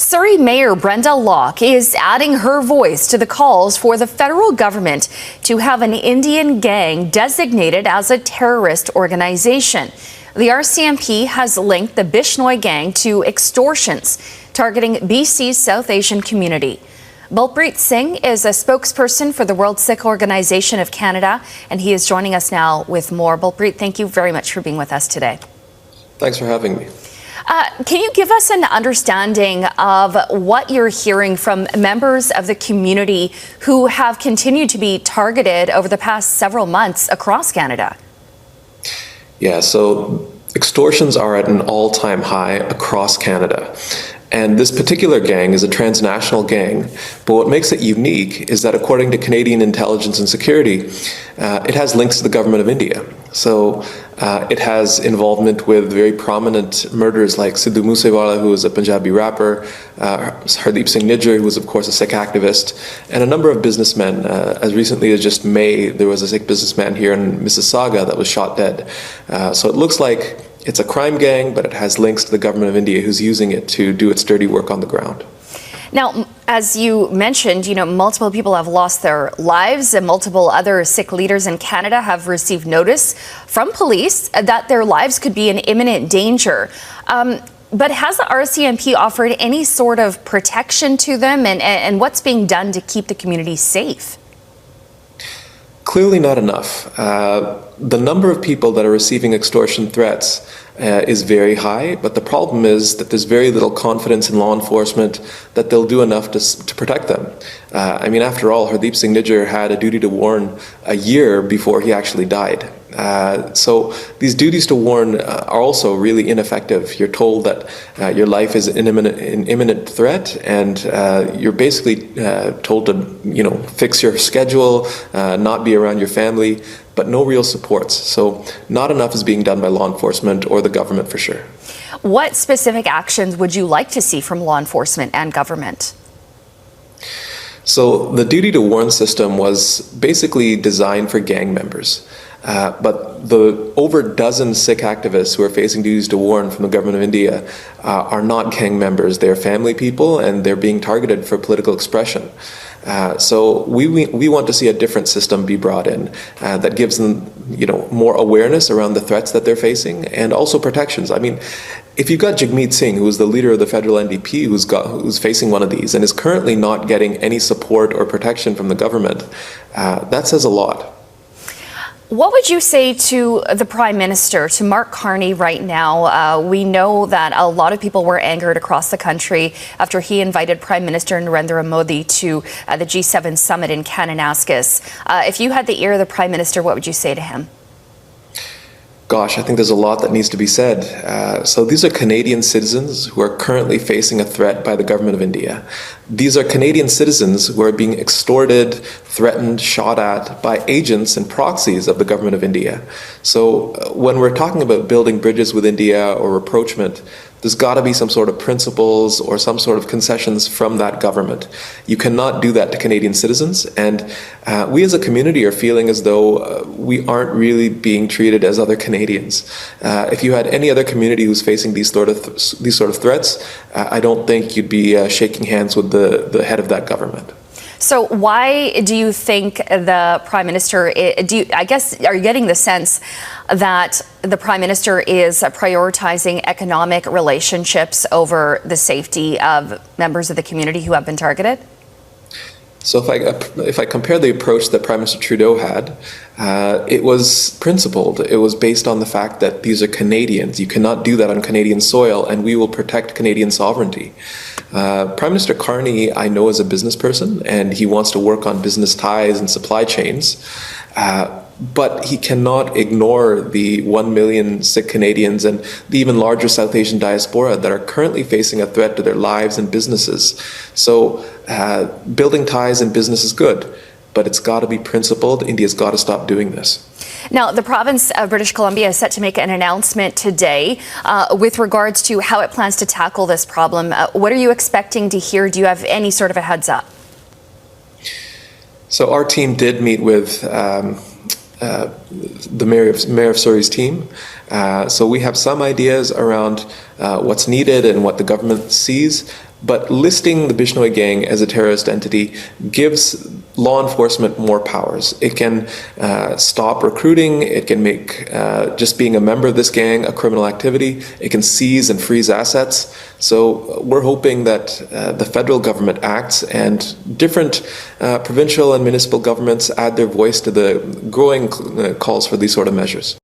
Surrey Mayor Brenda Locke is adding her voice to the calls for the federal government to have an Indian gang designated as a terrorist organization. The RCMP has linked the Bishnoi Gang to extortions targeting BC's South Asian community. Balpreet Singh is a spokesperson for the World Sikh Organization of Canada, and he is joining us now with more. Balpreet, thank you very much for being with us today. Thanks for having me. Can you give us an understanding of what you're hearing from members of the community who have continued to be targeted over the past several months across Canada? Yeah, so extortions are at an all-time high across Canada. And this particular gang is a transnational gang, but what makes it unique is that according to Canadian intelligence and security, it has links to the government of India. So it has involvement with very prominent murderers like Sidhu Moosewala, who is a Punjabi rapper, Hardeep Singh Nijjar, who is of course a Sikh activist, and a number of businessmen. As recently as just May, there was a Sikh businessman here in Mississauga that was shot dead. So it looks like it's a crime gang, but it has links to the government of India, who's using it to do its dirty work on the ground. Now, as you mentioned, multiple people have lost their lives and multiple other Sikh leaders in Canada have received notice from police that their lives could be in imminent danger. But has the RCMP offered any sort of protection to them, and what's being done to keep the community safe? Clearly not enough. The number of people that are receiving extortion threats is very high, but the problem is that there's very little confidence in law enforcement that they'll do enough to protect them. I mean, after all, Hardeep Singh Nijjar had a duty to warn a year before he actually died. So these duties to warn are also really ineffective. You're told that your life is in imminent threat, and you're basically told to, fix your schedule, not be around your family, but no real supports. So not enough is being done by law enforcement or the government for sure. What specific actions would you like to see from law enforcement and government? So the duty to warn system was basically designed for gang members. But the over a dozen Sikh activists who are facing duties to warn from the government of India are not gang members. They're family people, and they're being targeted for political expression. So we want to see a different system be brought in that gives them, more awareness around the threats that they're facing, and also protections. I mean, if you've got Jagmeet Singh, who is the leader of the federal NDP, who's facing one of these and is currently not getting any support or protection from the government, that says a lot. What would you say to the Prime Minister, to Mark Carney right now? We know that a lot of people were angered across the country after he invited Prime Minister Narendra Modi to the G7 summit in Kananaskis. If you had the ear of the Prime Minister, what would you say to him? Gosh, I think there's a lot that needs to be said. So these are Canadian citizens who are currently facing a threat by the government of India. These are Canadian citizens who are being extorted, threatened, shot at by agents and proxies of the government of India. So when we're talking about building bridges with India or rapprochement, there's got to be some sort of principles or some sort of concessions from that government. You cannot do that to Canadian citizens, and we as a community are feeling as though we aren't really being treated as other Canadians. If you had any other community who's facing these sort of threats, I don't think you'd be shaking hands with the head of that government. So why do you think the Prime Minister, are you getting the sense that the Prime Minister is prioritizing economic relationships over the safety of members of the community who have been targeted? So if I compare the approach that Prime Minister Trudeau had, it was principled. It was based on the fact that these are Canadians. You cannot do that on Canadian soil, and we will protect Canadian sovereignty. Prime Minister Carney, I know, is a business person, and he wants to work on business ties and supply chains. But he cannot ignore the 1 million Sikh Canadians and the even larger South Asian diaspora that are currently facing a threat to their lives and businesses. So building ties in business is good, but it's got to be principled. India's got to stop doing this. Now, the province of British Columbia is set to make an announcement today with regards to how it plans to tackle this problem. What are you expecting to hear? Do you have any sort of a heads up? So our team did meet with the Mayor of Surrey's team. So we have some ideas around what's needed and what the government sees, But listing the Bishnoi Gang as a terrorist entity gives law enforcement more powers. It can stop recruiting. It can make just being a member of this gang a criminal activity. It can seize and freeze assets. So we're hoping that the federal government acts and different provincial and municipal governments add their voice to the growing calls for these sort of measures.